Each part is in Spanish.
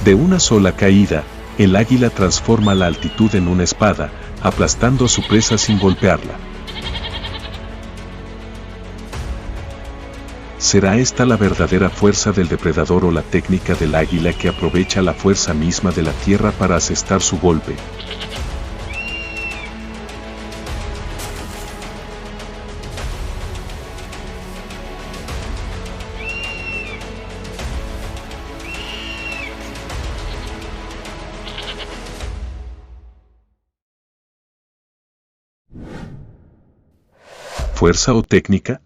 De una sola caída, el águila transforma la altitud en una espada, aplastando a su presa sin golpearla. ¿Será esta la verdadera fuerza del depredador o la técnica del águila que aprovecha la fuerza misma de la tierra para asestar su golpe? ¿Fuerza o técnica?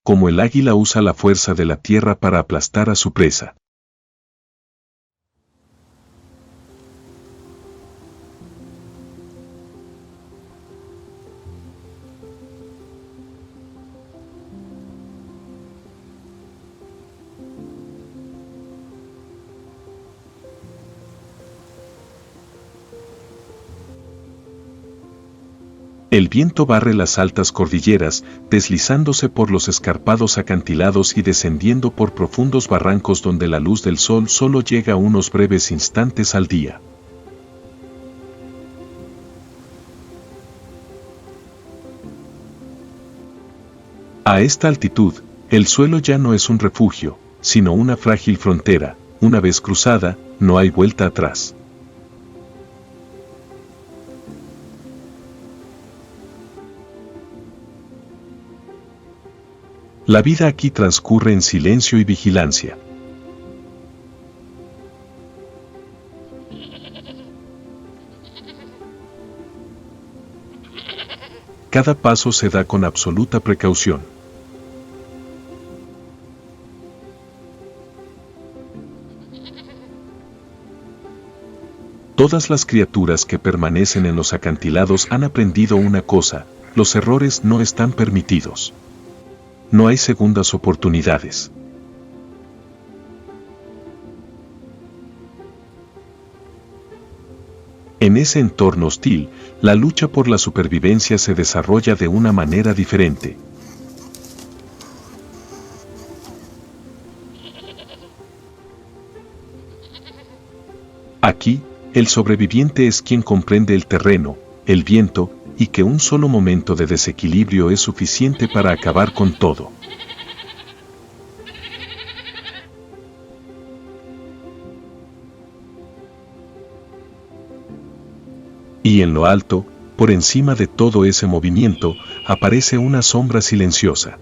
Como el águila usa la fuerza de la tierra para aplastar a su presa. El viento barre las altas cordilleras, deslizándose por los escarpados acantilados y descendiendo por profundos barrancos donde la luz del sol solo llega unos breves instantes al día. A esta altitud, el suelo ya no es un refugio, sino una frágil frontera. Una vez cruzada, no hay vuelta atrás. La vida aquí transcurre en silencio y vigilancia. Cada paso se da con absoluta precaución. Todas las criaturas que permanecen en los acantilados han aprendido una cosa: los errores no están permitidos. No hay segundas oportunidades. En ese entorno hostil, la lucha por la supervivencia se desarrolla de una manera diferente. Aquí, el sobreviviente es quien comprende el terreno, el viento, y que un solo momento de desequilibrio es suficiente para acabar con todo. Y en lo alto, por encima de todo ese movimiento, aparece una sombra silenciosa.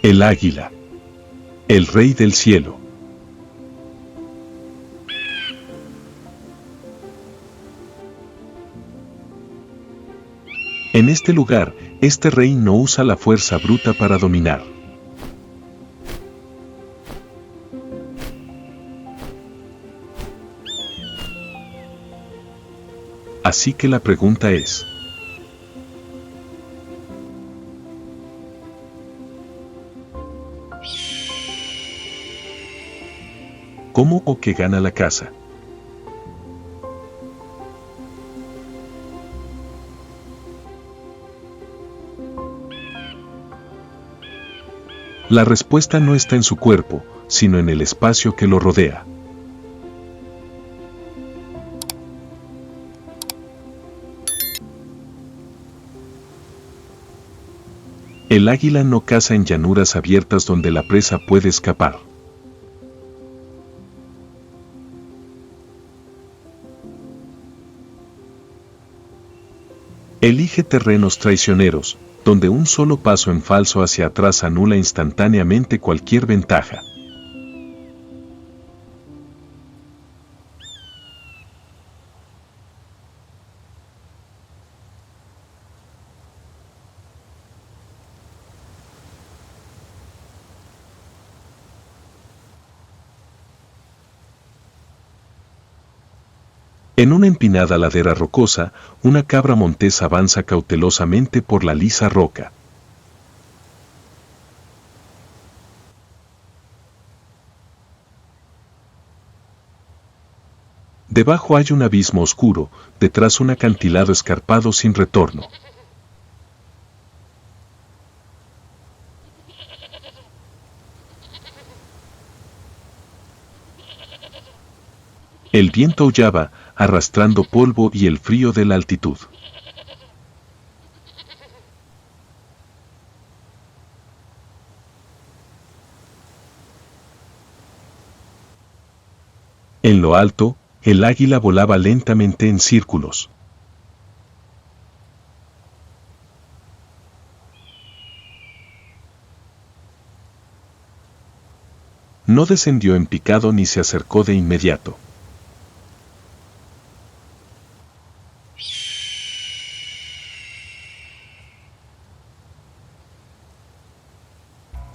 El águila. El rey del cielo. En este lugar, este rey no usa la fuerza bruta para dominar. Así que la pregunta es: ¿cómo o qué gana la caza? La respuesta no está en su cuerpo, sino en el espacio que lo rodea. El águila no caza en llanuras abiertas donde la presa puede escapar. Elige terrenos traicioneros, donde un solo paso en falso hacia atrás anula instantáneamente cualquier ventaja. En una empinada ladera rocosa, una cabra montés avanza cautelosamente por la lisa roca. Debajo hay un abismo oscuro, detrás un acantilado escarpado sin retorno. El viento aullaba, arrastrando polvo y el frío de la altitud. En lo alto, el águila volaba lentamente en círculos. No descendió en picado ni se acercó de inmediato.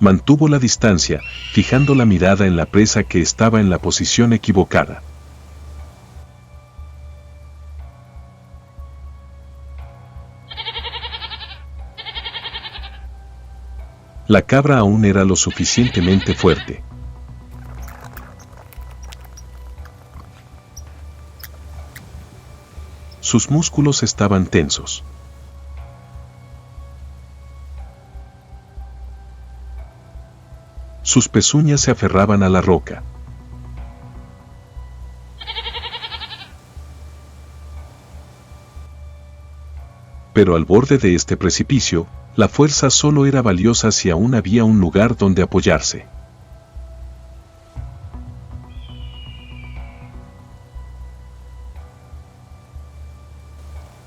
Mantuvo la distancia, fijando la mirada en la presa que estaba en la posición equivocada. La cabra aún era lo suficientemente fuerte. Sus músculos estaban tensos. Sus pezuñas se aferraban a la roca. Pero al borde de este precipicio, la fuerza solo era valiosa si aún había un lugar donde apoyarse.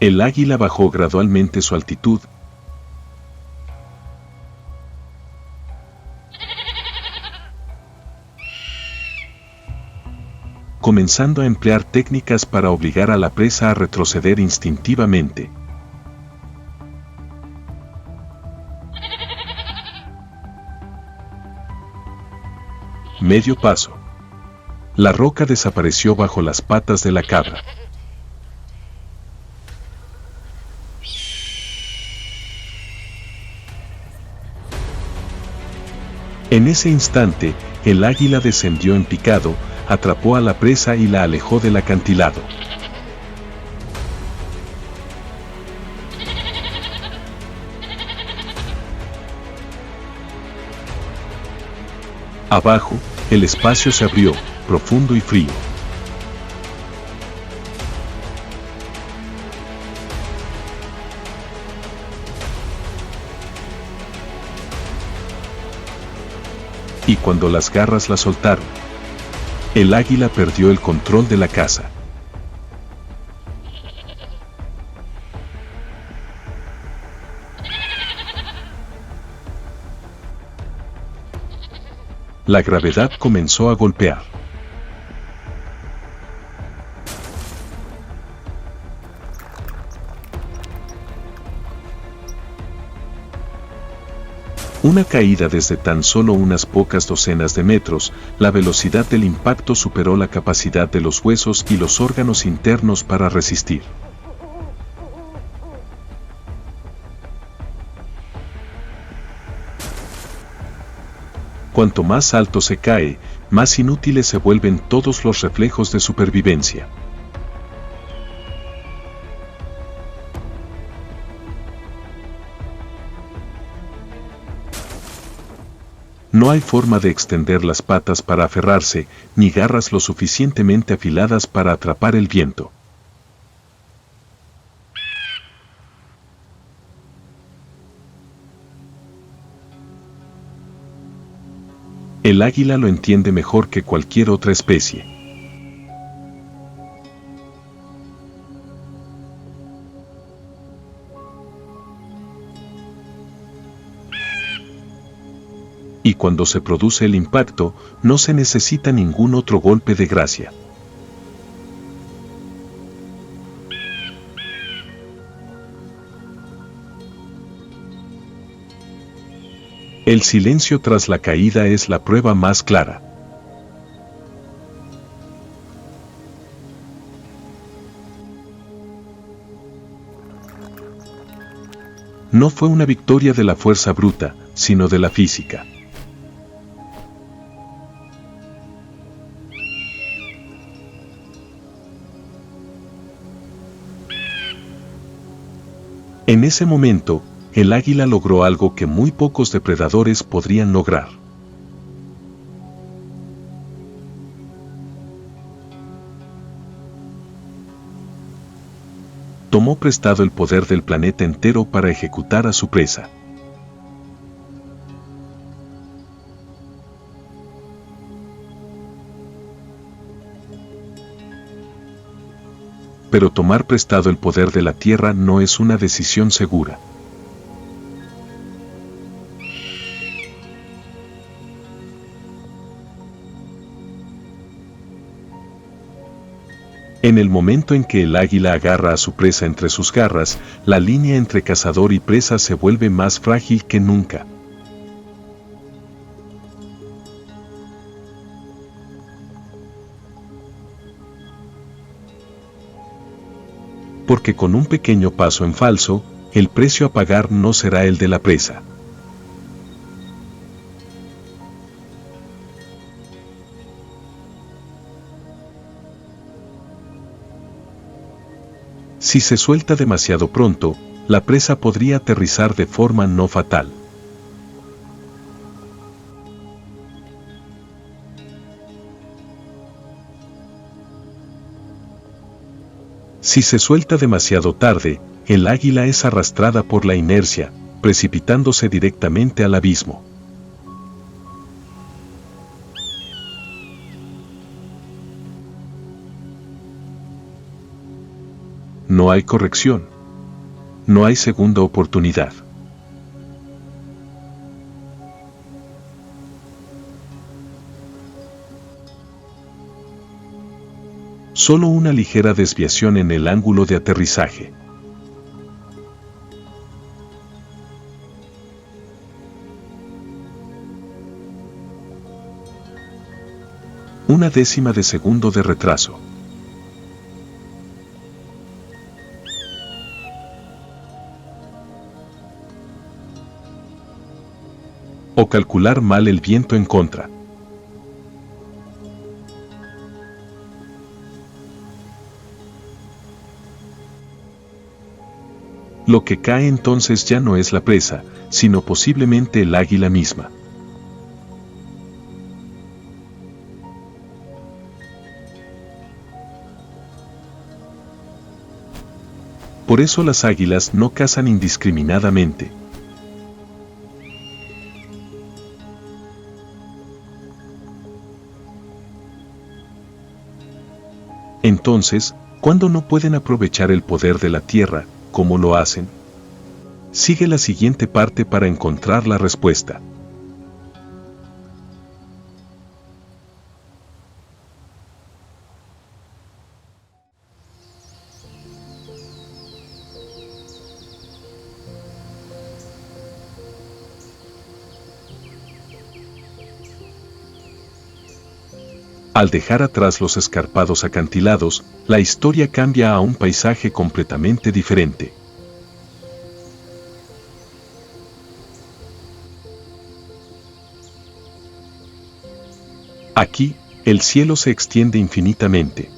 El águila bajó gradualmente su altitud, comenzando a emplear técnicas para obligar a la presa a retroceder instintivamente. Medio paso. La roca desapareció bajo las patas de la cabra. En ese instante, el águila descendió en picado, atrapó a la presa y la alejó del acantilado. Abajo, el espacio se abrió, profundo y frío. Y cuando las garras la soltaron, el águila perdió el control de la caza. La gravedad comenzó a golpear. Una caída desde tan solo unas pocas docenas de metros, la velocidad del impacto superó la capacidad de los huesos y los órganos internos para resistir. Cuanto más alto se cae, más inútiles se vuelven todos los reflejos de supervivencia. No hay forma de extender las patas para aferrarse, ni garras lo suficientemente afiladas para atrapar el viento. El águila lo entiende mejor que cualquier otra especie. Y cuando se produce el impacto, no se necesita ningún otro golpe de gracia. El silencio tras la caída es la prueba más clara. No fue una victoria de la fuerza bruta, sino de la física. En ese momento, el águila logró algo que muy pocos depredadores podrían lograr. Tomó prestado el poder del planeta entero para ejecutar a su presa. Pero tomar prestado el poder de la Tierra no es una decisión segura. En el momento en que el águila agarra a su presa entre sus garras, la línea entre cazador y presa se vuelve más frágil que nunca. Porque con un pequeño paso en falso, el precio a pagar no será el de la presa. Si se suelta demasiado pronto, la presa podría aterrizar de forma no fatal. Si se suelta demasiado tarde, el águila es arrastrada por la inercia, precipitándose directamente al abismo. No hay corrección. No hay segunda oportunidad. Solo una ligera desviación en el ángulo de aterrizaje. Una décima de segundo de retraso. O calcular mal el viento en contra. Lo que cae entonces ya no es la presa, sino posiblemente el águila misma. Por eso las águilas no cazan indiscriminadamente. Entonces, ¿cuándo no pueden aprovechar el poder de la Tierra? ¿Cómo lo hacen? Sigue la siguiente parte para encontrar la respuesta. Al dejar atrás los escarpados acantilados, la historia cambia a un paisaje completamente diferente. Aquí, el cielo se extiende infinitamente.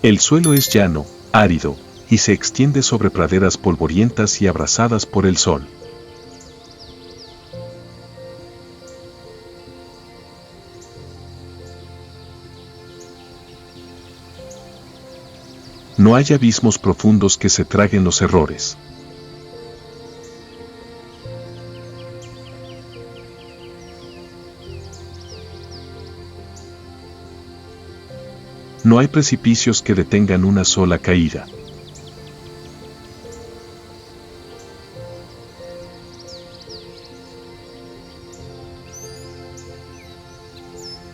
El suelo es llano, árido, y se extiende sobre praderas polvorientas y abrasadas por el sol. No hay abismos profundos que se traguen los errores. No hay precipicios que detengan una sola caída.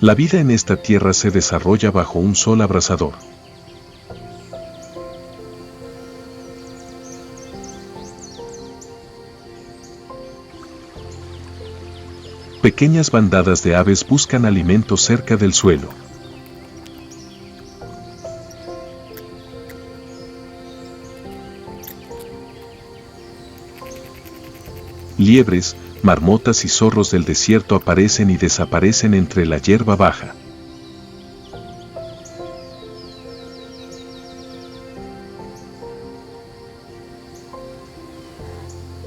La vida en esta tierra se desarrolla bajo un sol abrasador. Pequeñas bandadas de aves buscan alimento cerca del suelo. Liebres, marmotas y zorros del desierto aparecen y desaparecen entre la hierba baja.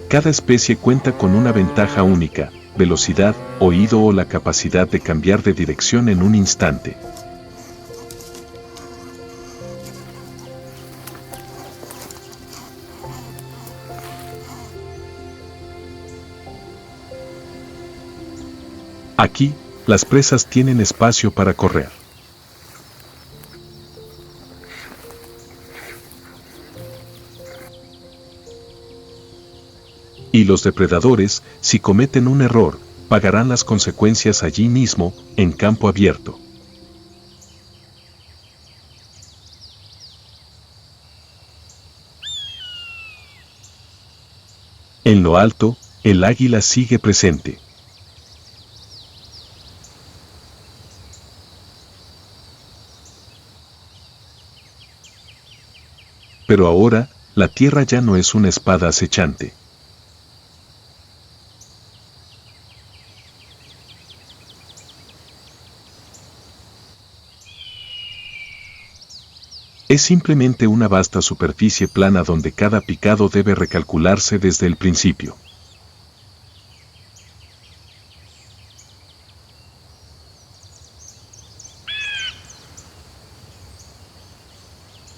Cada especie cuenta con una ventaja única: velocidad, oído o la capacidad de cambiar de dirección en un instante. Aquí, las presas tienen espacio para correr. Y los depredadores, si cometen un error, pagarán las consecuencias allí mismo, en campo abierto. En lo alto, el águila sigue presente. Pero ahora, la tierra ya no es una espada acechante. Es simplemente una vasta superficie plana donde cada picado debe recalcularse desde el principio.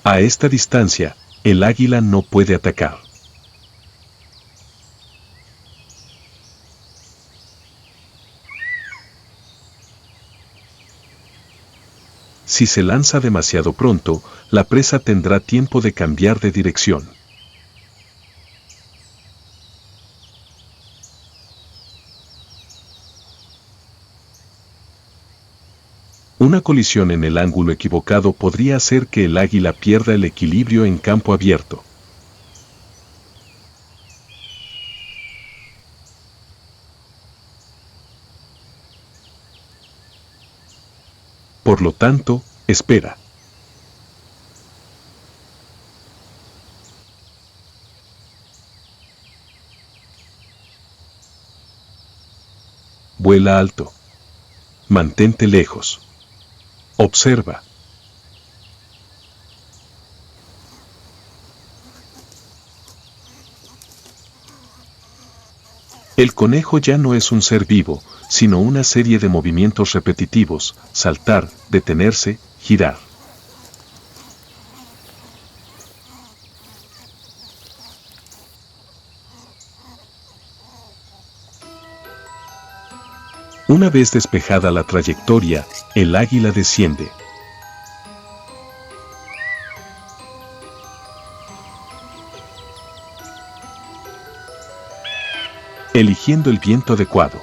A esta distancia, el águila no puede atacar. Si se lanza demasiado pronto, la presa tendrá tiempo de cambiar de dirección. Una colisión en el ángulo equivocado podría hacer que el águila pierda el equilibrio en campo abierto. Por lo tanto, espera. Vuela alto. Mantente lejos. Observa. El conejo ya no es un ser vivo, sino una serie de movimientos repetitivos: saltar, detenerse, girar. Una vez despejada la trayectoria, el águila desciende. Eligiendo el viento adecuado.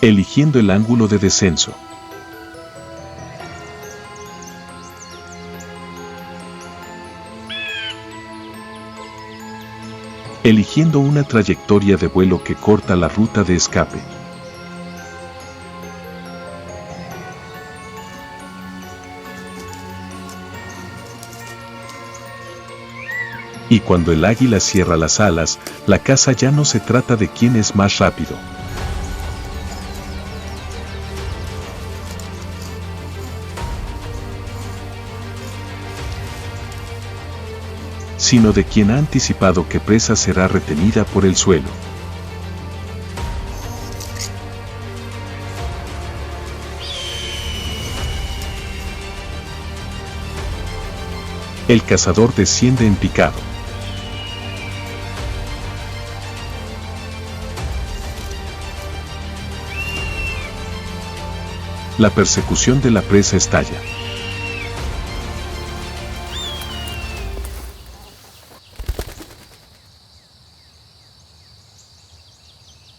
Eligiendo el ángulo de descenso. Eligiendo una trayectoria de vuelo que corta la ruta de escape. Y cuando el águila cierra las alas, la caza ya no se trata de quién es más rápido, sino de quien ha anticipado qué presa será retenida por el suelo. El cazador desciende en picado. La persecución de la presa estalla.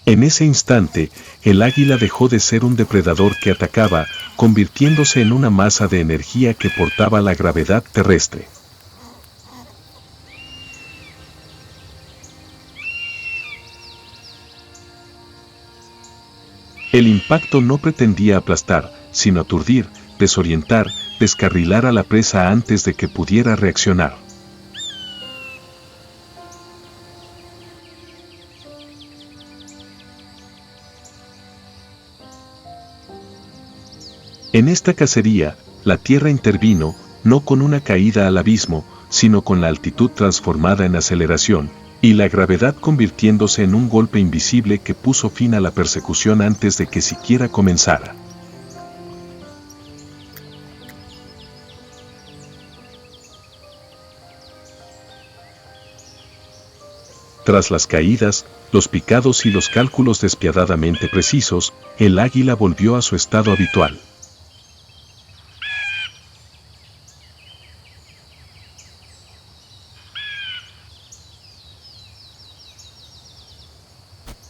En ese instante, el águila dejó de ser un depredador que atacaba, convirtiéndose en una masa de energía que portaba la gravedad terrestre. El impacto no pretendía aplastar, sino aturdir, desorientar, descarrilar a la presa antes de que pudiera reaccionar. En esta cacería, la Tierra intervino, no con una caída al abismo, sino con la altitud transformada en aceleración, y la gravedad convirtiéndose en un golpe invisible que puso fin a la persecución antes de que siquiera comenzara. Tras las caídas, los picados y los cálculos despiadadamente precisos, el águila volvió a su estado habitual.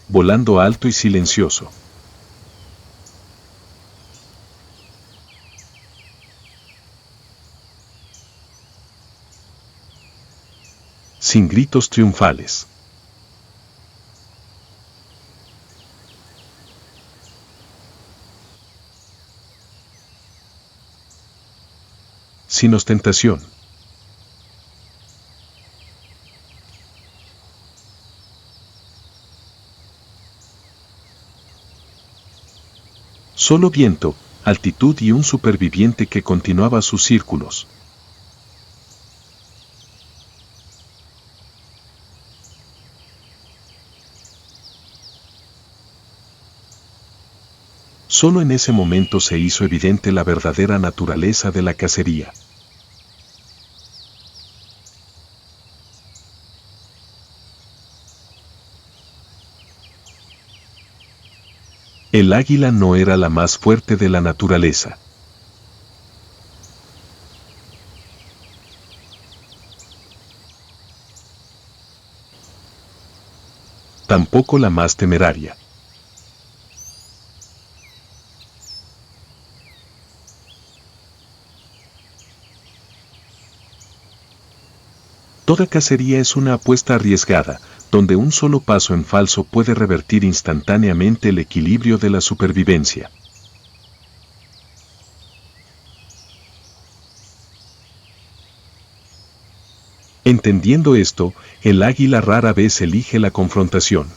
Volando alto y silencioso. Sin gritos triunfales. Sin ostentación. Solo viento, altitud y un superviviente que continuaba sus círculos. Solo en ese momento se hizo evidente la verdadera naturaleza de la cacería. El águila no era la más fuerte de la naturaleza. Tampoco la más temeraria. Toda cacería es una apuesta arriesgada, donde un solo paso en falso puede revertir instantáneamente el equilibrio de la supervivencia. Entendiendo esto, el águila rara vez elige la confrontación.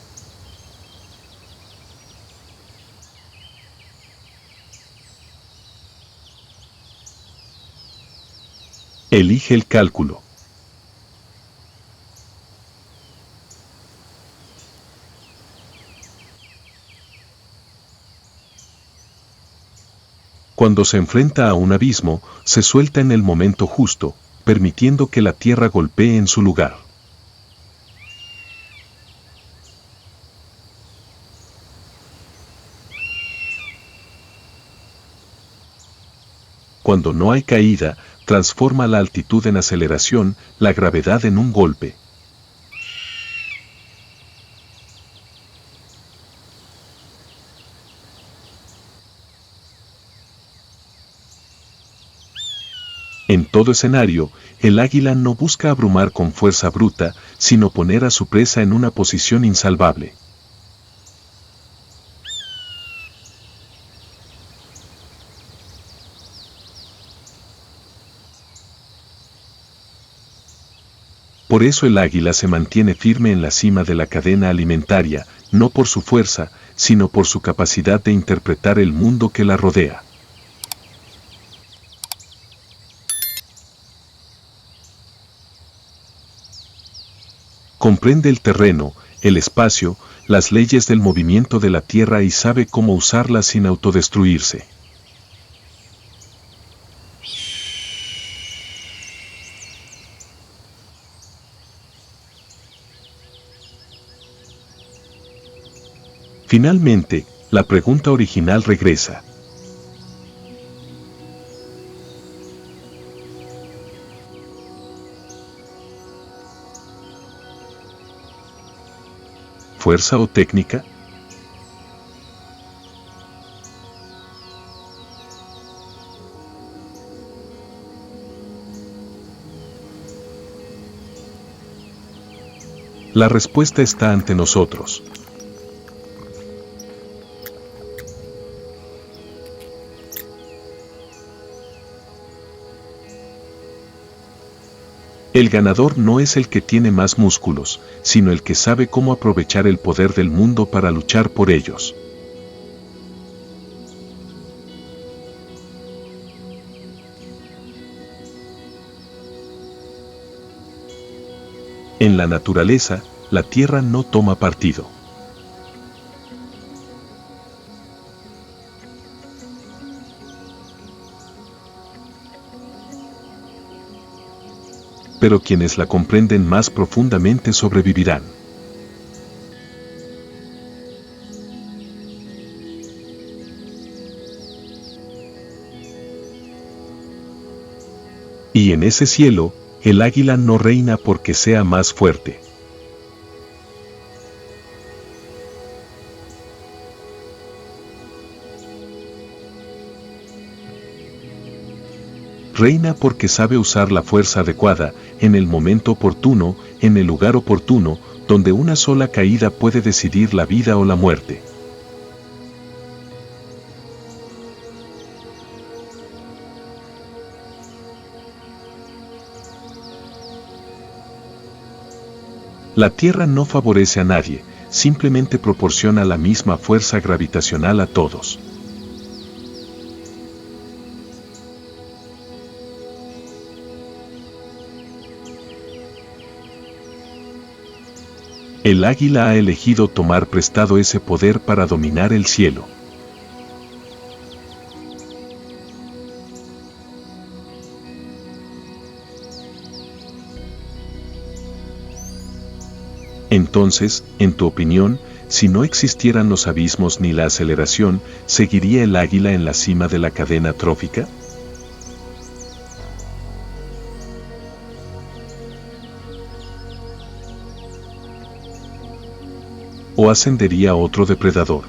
Elige el cálculo. Cuando se enfrenta a un abismo, se suelta en el momento justo, permitiendo que la tierra golpee en su lugar. Cuando no hay caída, transforma la altitud en aceleración, la gravedad en un golpe. En todo escenario, el águila no busca abrumar con fuerza bruta, sino poner a su presa en una posición insalvable. Por eso el águila se mantiene firme en la cima de la cadena alimentaria, no por su fuerza, sino por su capacidad de interpretar el mundo que la rodea. Comprende el terreno, el espacio, las leyes del movimiento de la Tierra y sabe cómo usarlas sin autodestruirse. Finalmente, la pregunta original regresa. ¿Fuerza o técnica? La respuesta está ante nosotros. El ganador no es el que tiene más músculos, sino el que sabe cómo aprovechar el poder del mundo para luchar por ellos. En la naturaleza, la tierra no toma partido. Pero quienes la comprenden más profundamente sobrevivirán. Y en ese cielo, el águila no reina porque sea más fuerte. Reina porque sabe usar la fuerza adecuada, en el momento oportuno, en el lugar oportuno, donde una sola caída puede decidir la vida o la muerte. La Tierra no favorece a nadie, simplemente proporciona la misma fuerza gravitacional a todos. El águila ha elegido tomar prestado ese poder para dominar el cielo. Entonces, en tu opinión, si no existieran los abismos ni la aceleración, ¿seguiría el águila en la cima de la cadena trófica? ¿O ascendería otro depredador?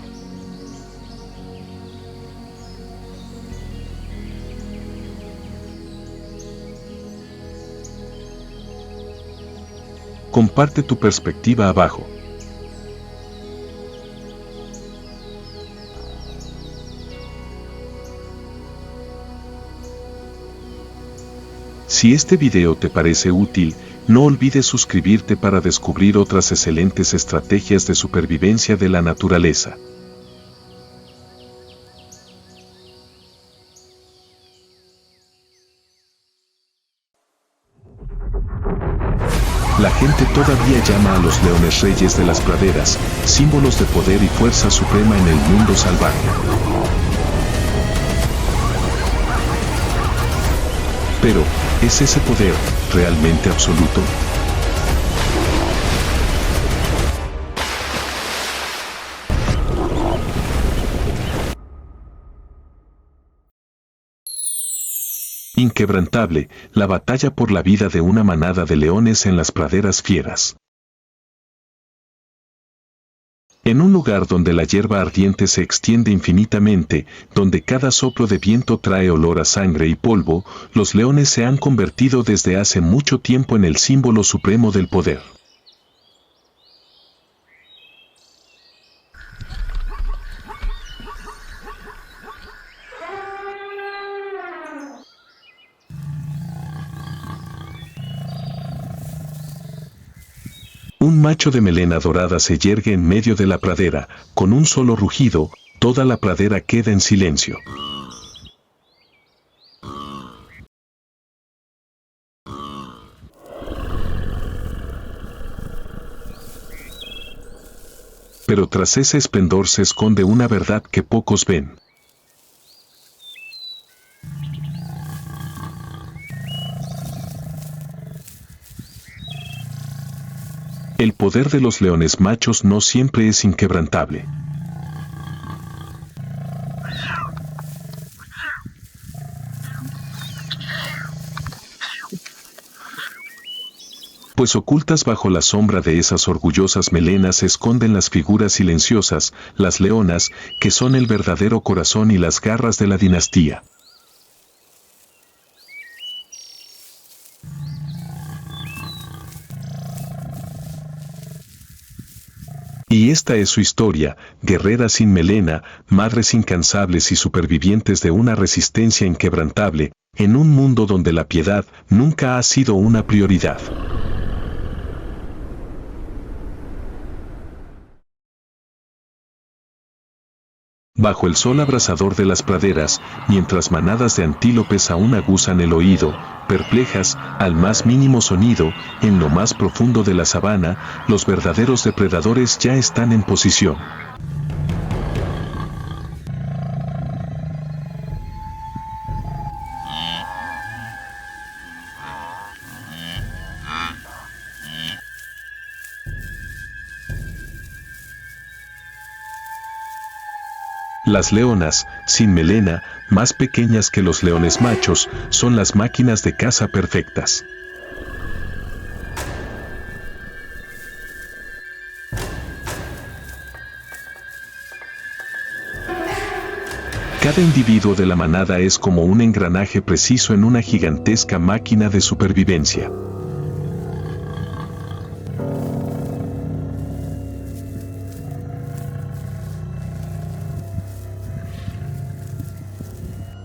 Comparte tu perspectiva abajo. Si este video te parece útil, no olvides suscribirte para descubrir otras excelentes estrategias de supervivencia de la naturaleza. La gente todavía llama a los leones reyes de las praderas, símbolos de poder y fuerza suprema en el mundo salvaje. Pero, ¿es ese poder realmente absoluto? Inquebrantable, la batalla por la vida de una manada de leones en las praderas fieras. En un lugar donde la hierba ardiente se extiende infinitamente, donde cada soplo de viento trae olor a sangre y polvo, los leones se han convertido desde hace mucho tiempo en el símbolo supremo del poder. Un macho de melena dorada se yergue en medio de la pradera, con un solo rugido, toda la pradera queda en silencio. Pero tras ese esplendor se esconde una verdad que pocos ven. El poder de los leones machos no siempre es inquebrantable. Pues ocultas bajo la sombra de esas orgullosas melenas se esconden las figuras silenciosas, las leonas, que son el verdadero corazón y las garras de la dinastía. Y esta es su historia, guerreras sin melena, madres incansables y supervivientes de una resistencia inquebrantable, en un mundo donde la piedad nunca ha sido una prioridad. Bajo el sol abrasador de las praderas, mientras manadas de antílopes aún aguzan el oído, perplejas al más mínimo sonido, en lo más profundo de la sabana, los verdaderos depredadores ya están en posición. Las leonas, sin melena, más pequeñas que los leones machos, son las máquinas de caza perfectas. Cada individuo de la manada es como un engranaje preciso en una gigantesca máquina de supervivencia.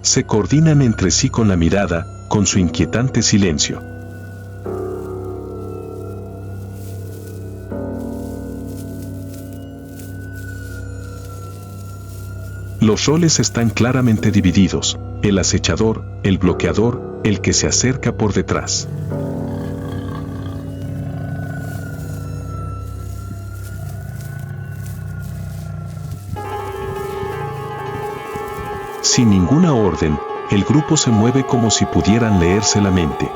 Se coordinan entre sí con la mirada, con su inquietante silencio. Los roles están claramente divididos: el acechador, el bloqueador, el que se acerca por detrás. Sin ninguna orden, el grupo se mueve como si pudieran leerse la mente.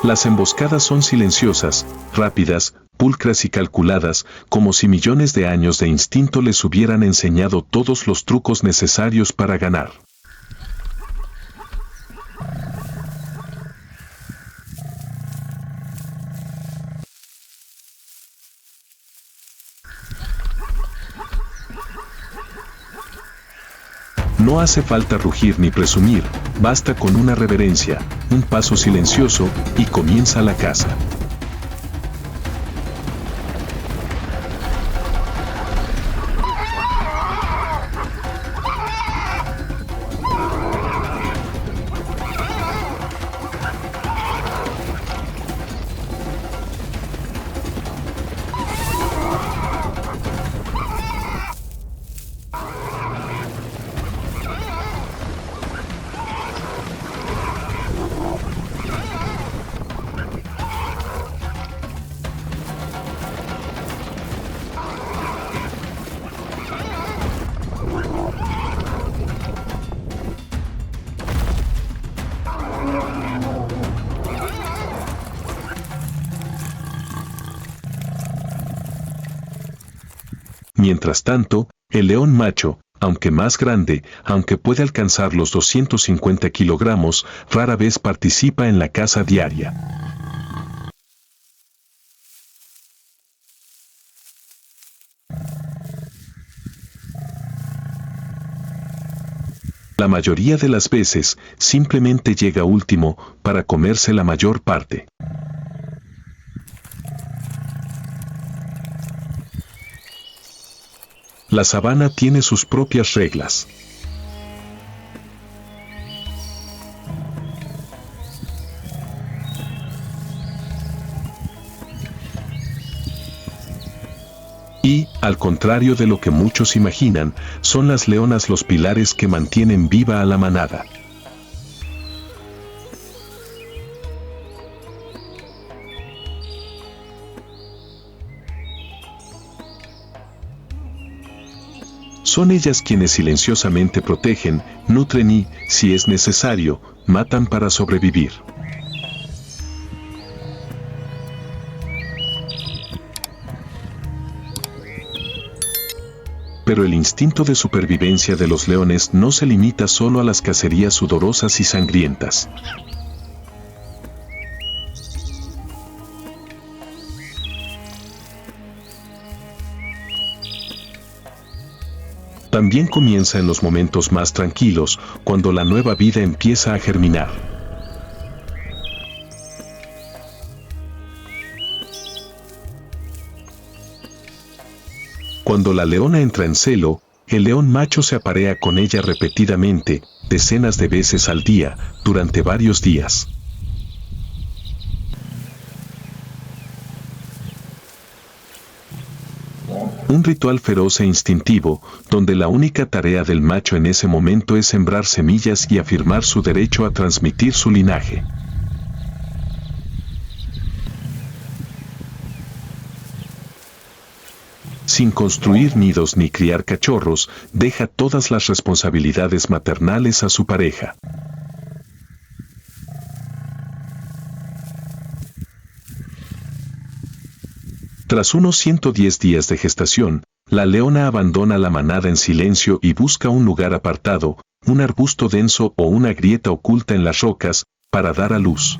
Las emboscadas son silenciosas, rápidas, pulcras y calculadas, como si millones de años de instinto les hubieran enseñado todos los trucos necesarios para ganar. No hace falta rugir ni presumir, basta con una reverencia, un paso silencioso, y comienza la caza. Mientras tanto, el león macho, aunque más grande, aunque puede alcanzar los 250 kilogramos, rara vez participa en la caza diaria. La mayoría de las veces, simplemente llega último, para comerse la mayor parte. La sabana tiene sus propias reglas. Y, al contrario de lo que muchos imaginan, son las leonas los pilares que mantienen viva a la manada. Son ellas quienes silenciosamente protegen, nutren y, si es necesario, matan para sobrevivir. Pero el instinto de supervivencia de los leones no se limita solo a las cacerías sudorosas y sangrientas. También comienza en los momentos más tranquilos, cuando la nueva vida empieza a germinar. Cuando la leona entra en celo, el león macho se aparea con ella repetidamente, decenas de veces al día, durante varios días. Un ritual feroz e instintivo, donde la única tarea del macho en ese momento es sembrar semillas y afirmar su derecho a transmitir su linaje. Sin construir nidos ni criar cachorros, deja todas las responsabilidades maternales a su pareja. Tras unos 110 días de gestación, la leona abandona la manada en silencio y busca un lugar apartado, un arbusto denso o una grieta oculta en las rocas, para dar a luz.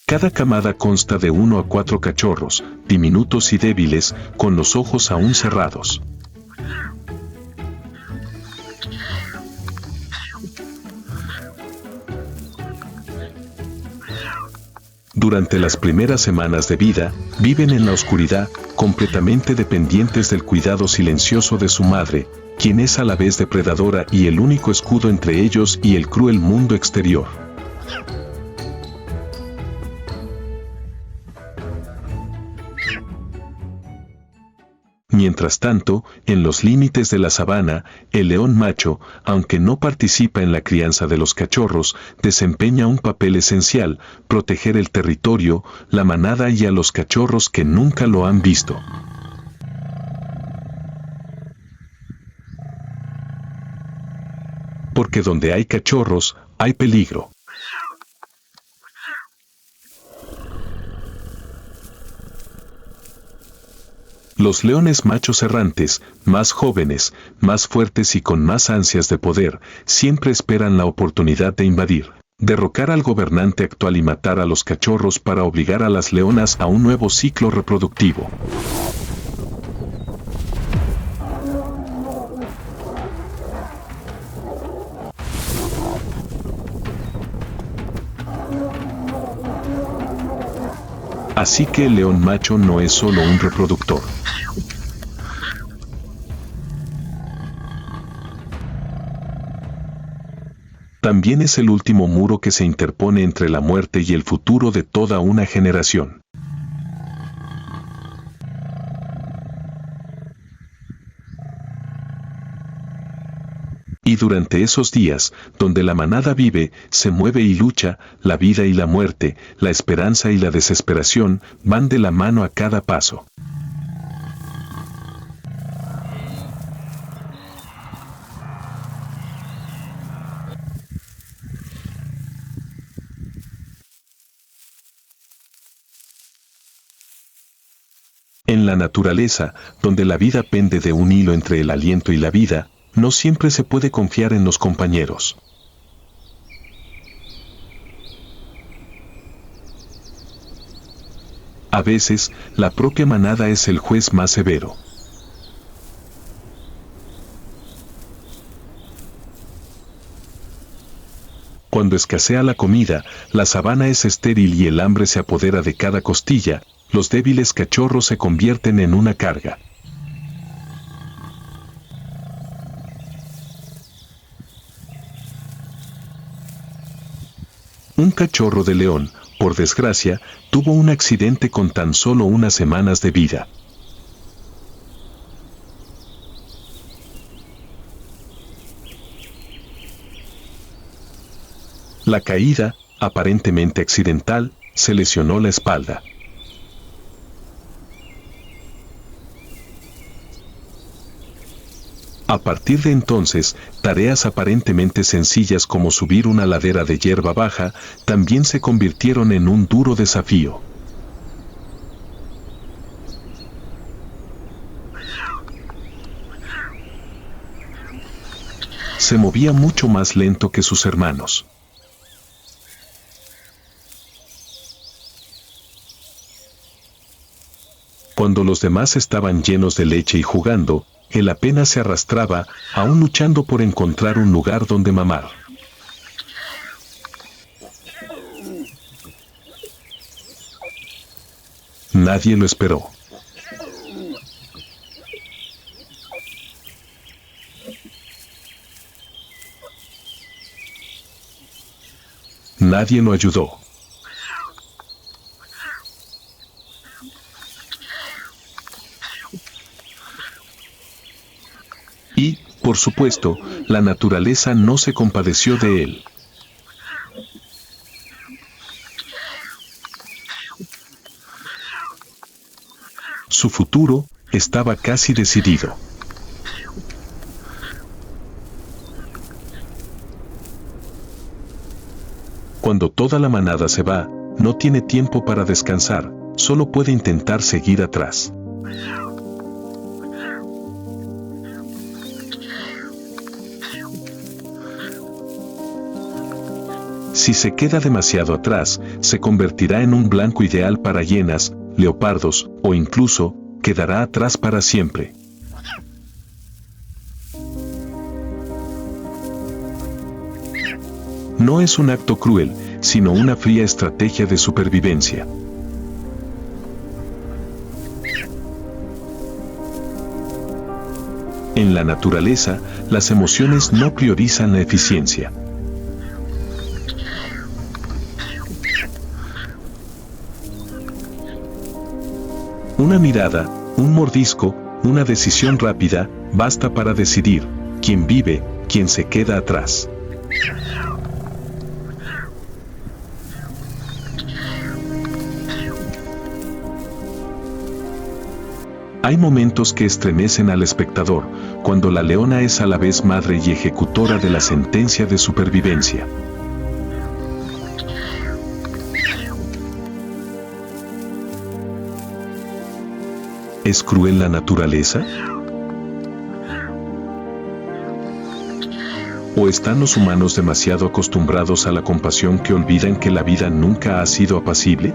Cada camada consta de 1 a 4 cachorros, diminutos y débiles, con los ojos aún cerrados. Durante las primeras semanas de vida, viven en la oscuridad, completamente dependientes del cuidado silencioso de su madre, quien es a la vez depredadora y el único escudo entre ellos y el cruel mundo exterior. Mientras tanto, en los límites de la sabana, el león macho, aunque no participa en la crianza de los cachorros, desempeña un papel esencial: proteger el territorio, la manada y a los cachorros que nunca lo han visto. Porque donde hay cachorros, hay peligro. Los leones machos errantes, más jóvenes, más fuertes y con más ansias de poder, siempre esperan la oportunidad de invadir, derrocar al gobernante actual y matar a los cachorros para obligar a las leonas a un nuevo ciclo reproductivo. Así que el león macho no es solo un reproductor. También es el último muro que se interpone entre la muerte y el futuro de toda una generación. Y durante esos días, donde la manada vive, se mueve y lucha, la vida y la muerte, la esperanza y la desesperación, van de la mano a cada paso. En la naturaleza, donde la vida pende de un hilo entre el aliento y la vida, no siempre se puede confiar en los compañeros. A veces, la propia manada es el juez más severo. Cuando escasea la comida, la sabana es estéril y el hambre se apodera de cada costilla, los débiles cachorros se convierten en una carga. Un cachorro de león, por desgracia, tuvo un accidente con tan solo unas semanas de vida. La caída, aparentemente accidental, se lesionó la espalda. A partir de entonces, tareas aparentemente sencillas como subir una ladera de hierba baja, también se convirtieron en un duro desafío. Se movía mucho más lento que sus hermanos. Cuando los demás estaban llenos de leche y jugando, él apenas se arrastraba, aún luchando por encontrar un lugar donde mamar. Nadie lo esperó. Nadie lo ayudó. Y, por supuesto, la naturaleza no se compadeció de él. Su futuro estaba casi decidido. Cuando toda la manada se va, no tiene tiempo para descansar, solo puede intentar seguir atrás. Si se queda demasiado atrás, se convertirá en un blanco ideal para hienas, leopardos, o incluso, quedará atrás para siempre. No es un acto cruel, sino una fría estrategia de supervivencia. En la naturaleza, las emociones no priorizan la eficiencia. Una mirada, un mordisco, una decisión rápida, basta para decidir quién vive, quién se queda atrás. Hay momentos que estremecen al espectador, cuando la leona es a la vez madre y ejecutora de la sentencia de supervivencia. ¿Es cruel la naturaleza? ¿O están los humanos demasiado acostumbrados a la compasión que olvidan que la vida nunca ha sido apacible?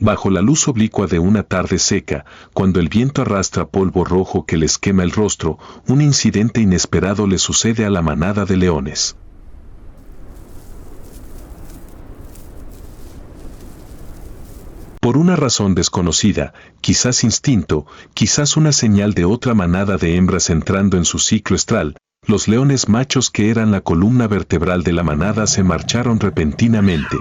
Bajo la luz oblicua de una tarde seca, cuando el viento arrastra polvo rojo que les quema el rostro, un incidente inesperado le sucede a la manada de leones. Por una razón desconocida, quizás instinto, quizás una señal de otra manada de hembras entrando en su ciclo estral, los leones machos que eran la columna vertebral de la manada se marcharon repentinamente.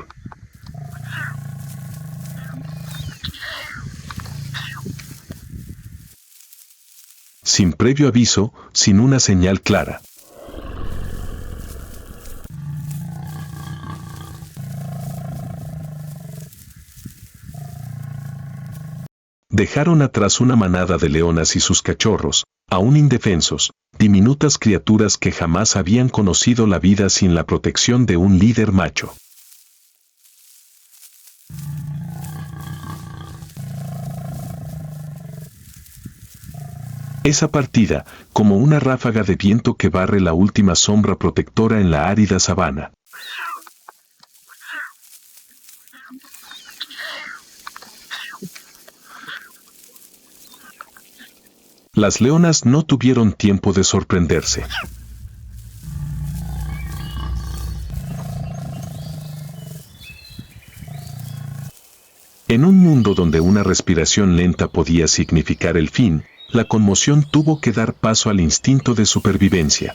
Sin previo aviso, sin una señal clara. Dejaron atrás una manada de leonas y sus cachorros, aún indefensos, diminutas criaturas que jamás habían conocido la vida sin la protección de un líder macho. Esa partida, como una ráfaga de viento que barre la última sombra protectora en la árida sabana. Las leonas no tuvieron tiempo de sorprenderse. En un mundo donde una respiración lenta podía significar el fin, la conmoción tuvo que dar paso al instinto de supervivencia.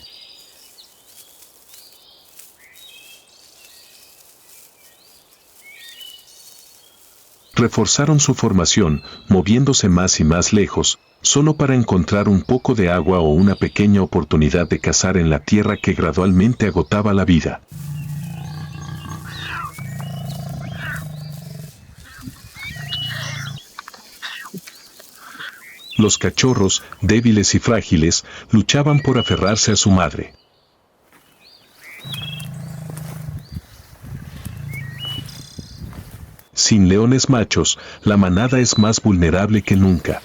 Reforzaron su formación, moviéndose más y más lejos, solo para encontrar un poco de agua o una pequeña oportunidad de cazar en la tierra que gradualmente agotaba la vida. Los cachorros, débiles y frágiles, luchaban por aferrarse a su madre. Sin leones machos, la manada es más vulnerable que nunca.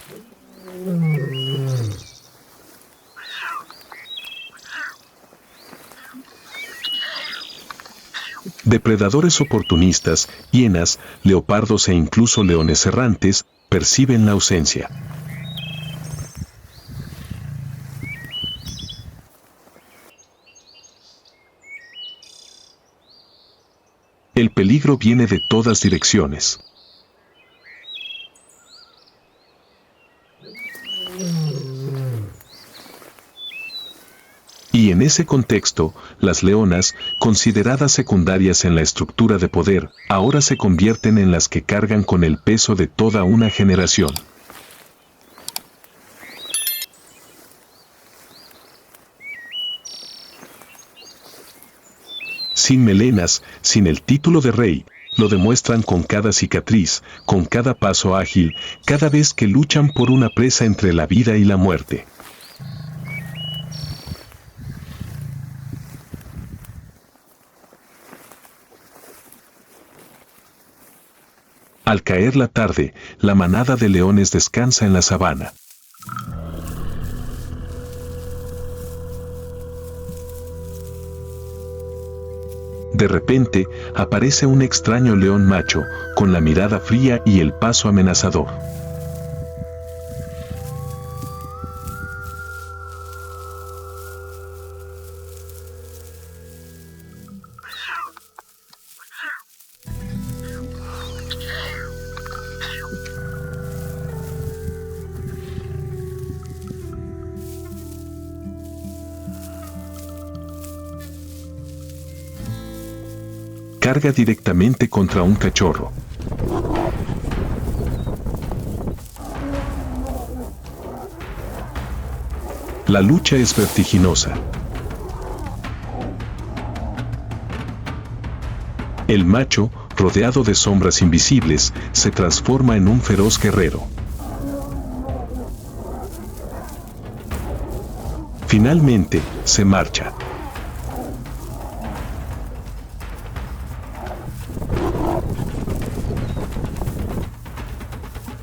Depredadores oportunistas, hienas, leopardos e incluso leones errantes, perciben la ausencia. peligro viene de todas direcciones. Y en ese contexto, las leonas, consideradas secundarias en la estructura de poder, ahora se convierten en las que cargan con el peso de toda una generación. Sin melenas, sin el título de rey, lo demuestran con cada cicatriz, con cada paso ágil, cada vez que luchan por una presa entre la vida y la muerte. Al caer la tarde, la manada de leones descansa en la sabana. De repente, aparece un extraño león macho, con la mirada fría y el paso amenazador. Carga directamente contra un cachorro. La lucha es vertiginosa. El macho, rodeado de sombras invisibles, se transforma en un feroz guerrero. Finalmente, se marcha.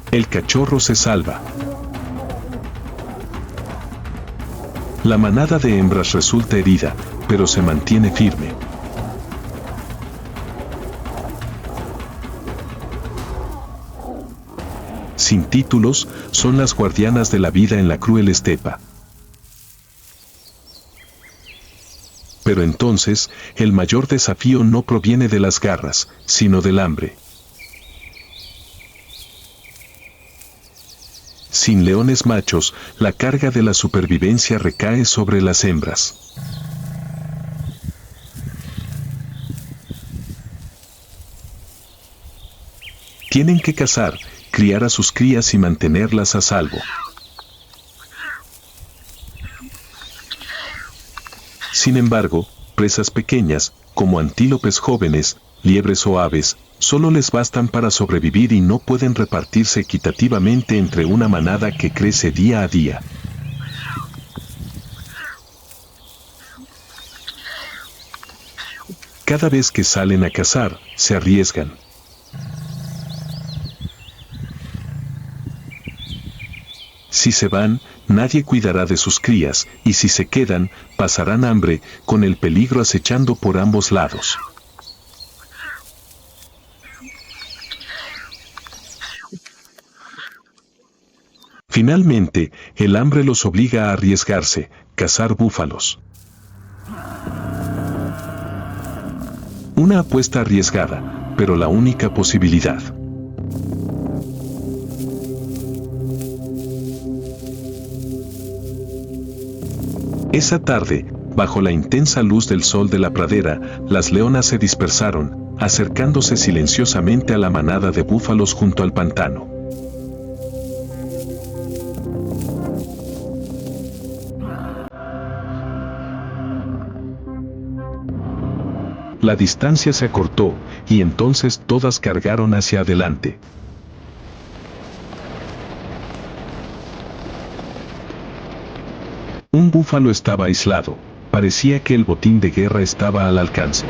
El cachorro se salva. La manada de hembras resulta herida, pero se mantiene firme. Sin títulos, son las guardianas de la vida en la cruel estepa. Pero entonces, el mayor desafío no proviene de las garras, sino del hambre. Sin leones machos, la carga de la supervivencia recae sobre las hembras. Tienen que cazar, criar a sus crías y mantenerlas a salvo. Sin embargo, presas pequeñas, como antílopes jóvenes, liebres o aves, solo les bastan para sobrevivir y no pueden repartirse equitativamente entre una manada que crece día a día. Cada vez que salen a cazar, se arriesgan. Si se van, nadie cuidará de sus crías, y si se quedan, pasarán hambre, con el peligro acechando por ambos lados. Finalmente, el hambre los obliga a arriesgarse, cazar búfalos. Una apuesta arriesgada, pero la única posibilidad. Esa tarde, bajo la intensa luz del sol de la pradera, las leonas se dispersaron, acercándose silenciosamente a la manada de búfalos junto al pantano. La distancia se acortó, y entonces todas cargaron hacia adelante. Un búfalo estaba aislado, parecía que el botín de guerra estaba al alcance.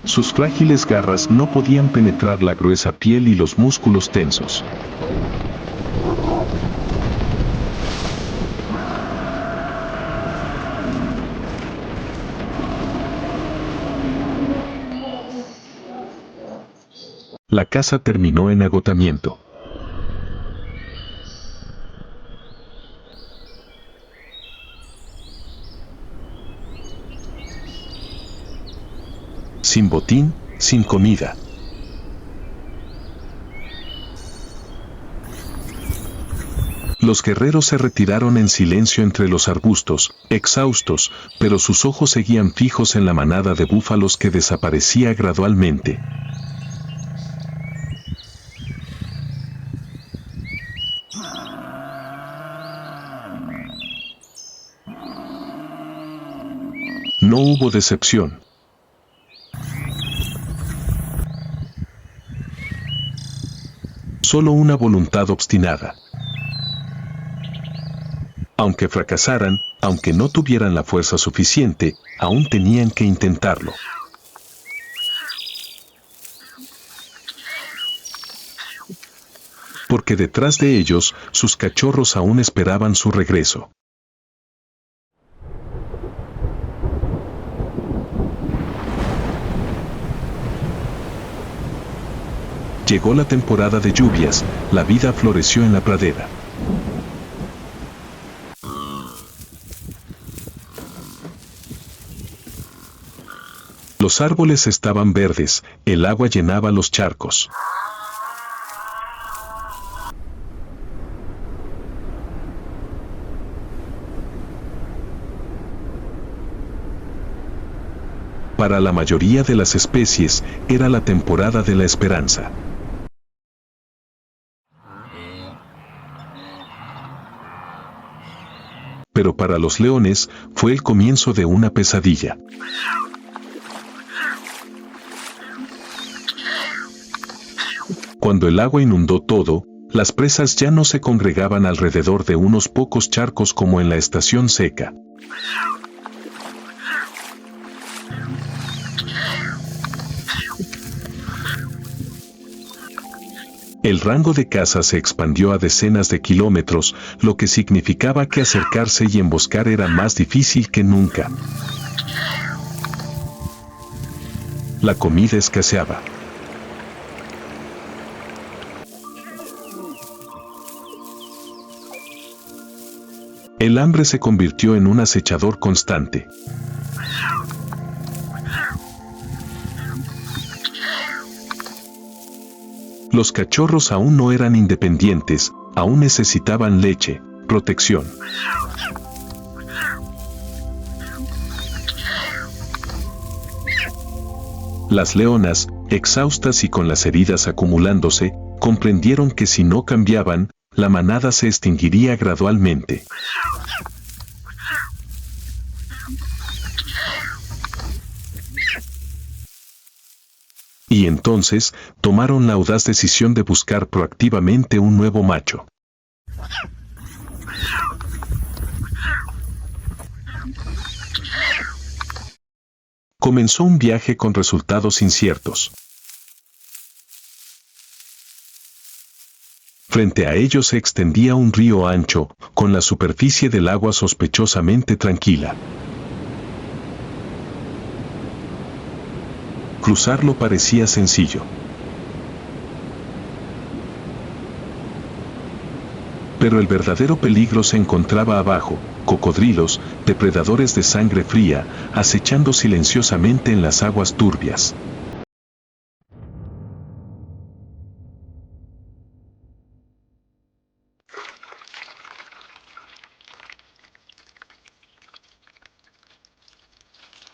Sus frágiles garras no podían penetrar la gruesa piel y los músculos tensos. La caza terminó en agotamiento. sin botín, sin comida. Los guerreros se retiraron en silencio entre los arbustos, exhaustos, pero sus ojos seguían fijos en la manada de búfalos que desaparecía gradualmente. No hubo decepción. Solo una voluntad obstinada. Aunque fracasaran, aunque no tuvieran la fuerza suficiente, aún tenían que intentarlo. Porque detrás de ellos, sus cachorros aún esperaban su regreso. Llegó la temporada de lluvias, la vida floreció en la pradera. Los árboles estaban verdes, el agua llenaba los charcos. Para la mayoría de las especies, era la temporada de la esperanza. Pero para los leones, fue el comienzo de una pesadilla. Cuando el agua inundó todo, las presas ya no se congregaban alrededor de unos pocos charcos como en la estación seca. El rango de caza se expandió a decenas de kilómetros, lo que significaba que acercarse y emboscar era más difícil que nunca. La comida escaseaba. El hambre se convirtió en un acechador constante. Los cachorros aún no eran independientes, aún necesitaban leche, protección. Las leonas, exhaustas y con las heridas acumulándose, comprendieron que si no cambiaban, la manada se extinguiría gradualmente. Y entonces, tomaron la audaz decisión de buscar proactivamente un nuevo macho. Comenzó un viaje con resultados inciertos. Frente a ellos se extendía un río ancho, con la superficie del agua sospechosamente tranquila. Cruzarlo parecía sencillo. Pero el verdadero peligro se encontraba abajo: cocodrilos, depredadores de sangre fría, acechando silenciosamente en las aguas turbias.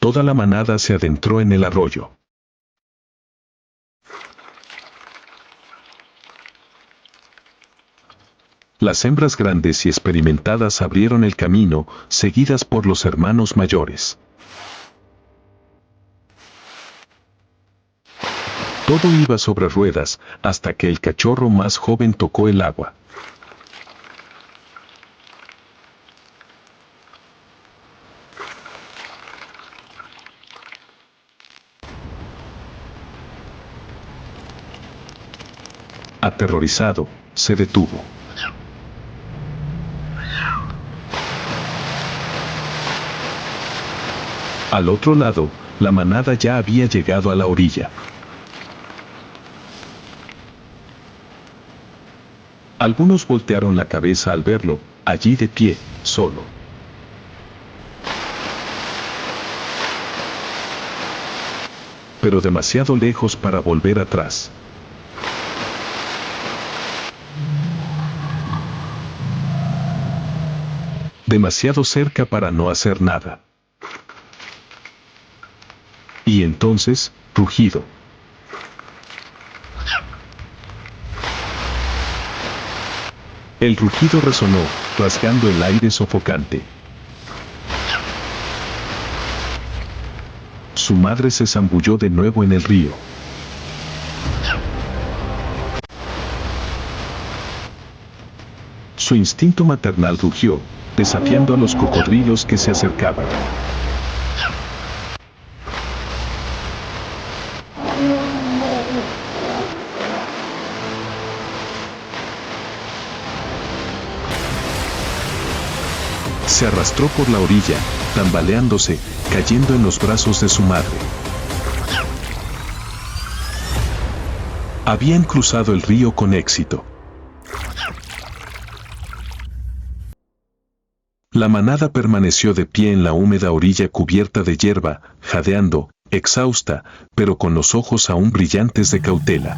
Toda la manada se adentró en el arroyo. Las hembras grandes y experimentadas abrieron el camino, seguidas por los hermanos mayores. Todo iba sobre ruedas, hasta que el cachorro más joven tocó el agua. Aterrorizado, se detuvo. Al otro lado, la manada ya había llegado a la orilla. Algunos voltearon la cabeza al verlo, allí de pie, solo. pero demasiado lejos para volver atrás. Demasiado cerca para no hacer nada. Y entonces, rugido. El rugido resonó, rasgando el aire sofocante. Su madre se zambulló de nuevo en el río. Su instinto maternal rugió, desafiando a los cocodrilos que se acercaban. Se arrastró por la orilla, tambaleándose, cayendo en los brazos de su madre. Habían cruzado el río con éxito. La manada permaneció de pie en la húmeda orilla cubierta de hierba, jadeando, exhausta, pero con los ojos aún brillantes de cautela.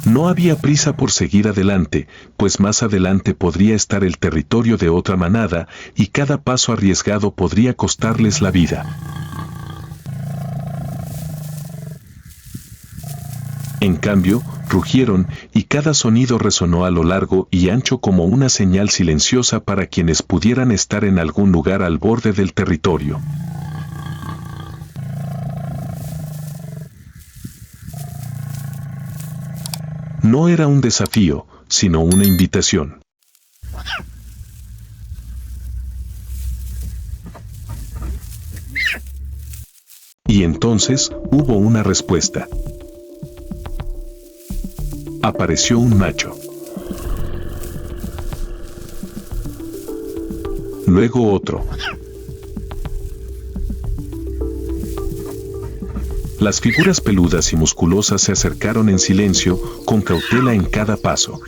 No había prisa por seguir adelante, pues más adelante podría estar el territorio de otra manada, y cada paso arriesgado podría costarles la vida. En cambio, rugieron, y cada sonido resonó a lo largo y ancho como una señal silenciosa para quienes pudieran estar en algún lugar al borde del territorio. No era un desafío, sino una invitación. Y entonces, hubo una respuesta. Apareció un macho. Luego otro. Las figuras peludas y musculosas se acercaron en silencio, con cautela en cada paso.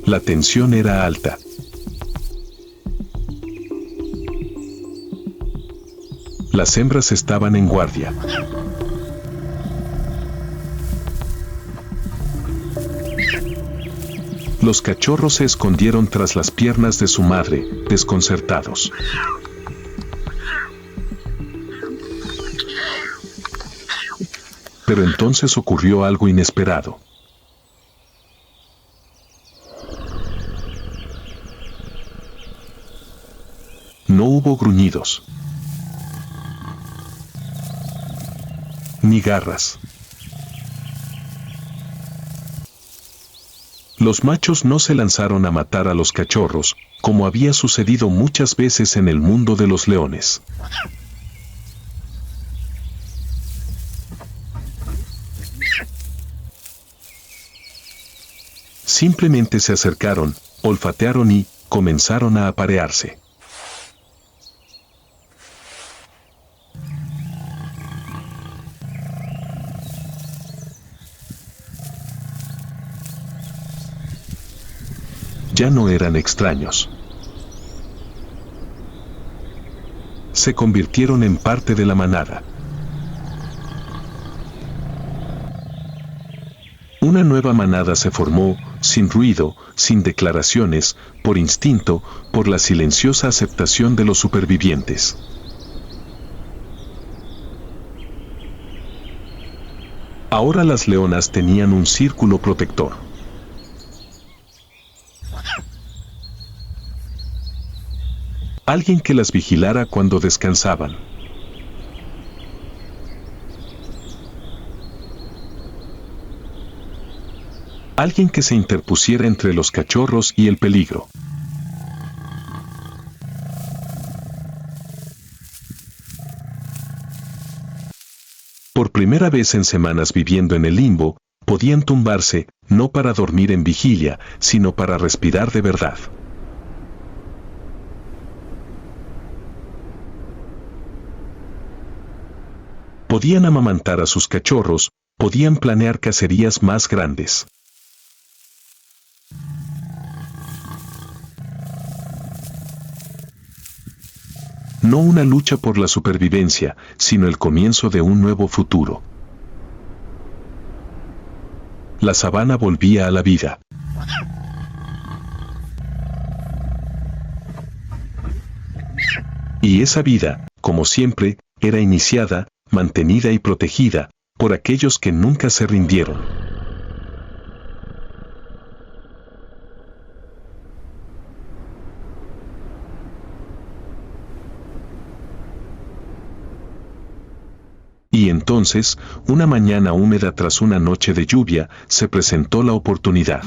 La tensión era alta. Las hembras estaban en guardia. Los cachorros se escondieron tras las piernas de su madre, desconcertados. Pero entonces ocurrió algo inesperado. No hubo gruñidos, ni garras. Los machos no se lanzaron a matar a los cachorros, como había sucedido muchas veces en el mundo de los leones. Simplemente se acercaron, olfatearon y comenzaron a aparearse. Ya no eran extraños. Se convirtieron en parte de la manada. Una nueva manada se formó, sin ruido, sin declaraciones, por instinto, por la silenciosa aceptación de los supervivientes. Ahora las leonas tenían un círculo protector. Alguien que las vigilara cuando descansaban. Alguien que se interpusiera entre los cachorros y el peligro. Por primera vez en semanas viviendo en el limbo, podían tumbarse, no para dormir en vigilia, sino para respirar de verdad. Podían amamantar a sus cachorros, podían planear cacerías más grandes. no una lucha por la supervivencia, sino el comienzo de un nuevo futuro. La sabana volvía a la vida. Y esa vida, como siempre, era iniciada, mantenida y protegida por aquellos que nunca se rindieron. Y entonces, una mañana húmeda tras una noche de lluvia, se presentó la oportunidad.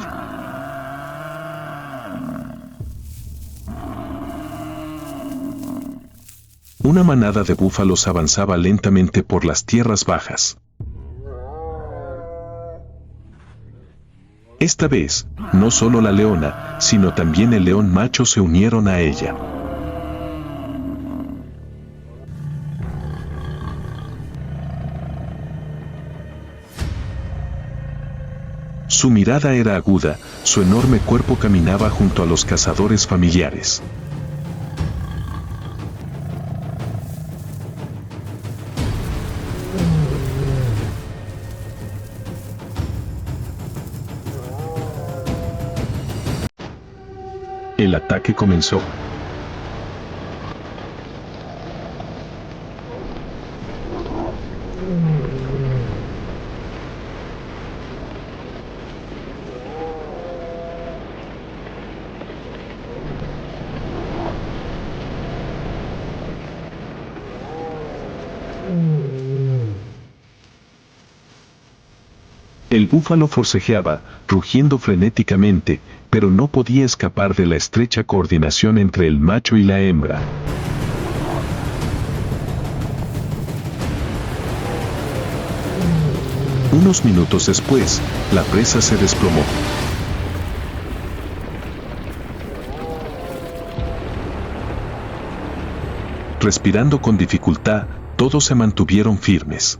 Una manada de búfalos avanzaba lentamente por las tierras bajas. Esta vez, no solo la leona, sino también el león macho se unieron a ella. Su mirada era aguda, su enorme cuerpo caminaba junto a los cazadores familiares. El ataque comenzó. El búfalo forcejeaba, rugiendo frenéticamente, pero no podía escapar de la estrecha coordinación entre el macho y la hembra. Unos minutos después, la presa se desplomó. Respirando con dificultad, todos se mantuvieron firmes.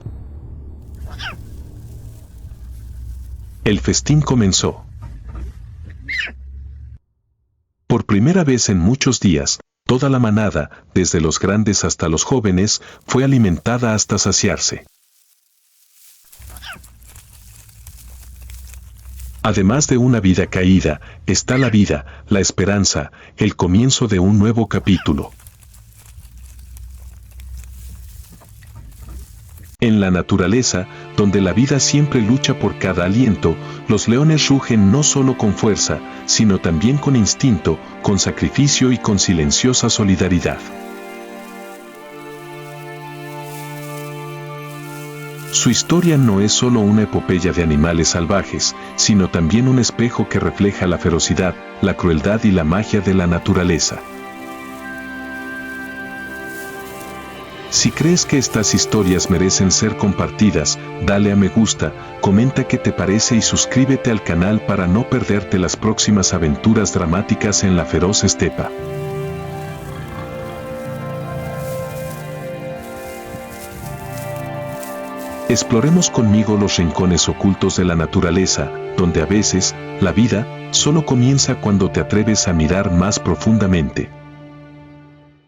El festín comenzó. Por primera vez en muchos días, toda la manada, desde los grandes hasta los jóvenes, fue alimentada hasta saciarse. Además de una vida caída, está la vida, la esperanza, el comienzo de un nuevo capítulo. En la naturaleza, donde la vida siempre lucha por cada aliento, los leones rugen no solo con fuerza, sino también con instinto, con sacrificio y con silenciosa solidaridad. Su historia no es solo una epopeya de animales salvajes, sino también un espejo que refleja la ferocidad, la crueldad y la magia de la naturaleza. Si crees que estas historias merecen ser compartidas, dale a me gusta, comenta qué te parece y suscríbete al canal para no perderte las próximas aventuras dramáticas en la feroz estepa. Exploremos conmigo los rincones ocultos de la naturaleza, donde a veces, la vida, solo comienza cuando te atreves a mirar más profundamente.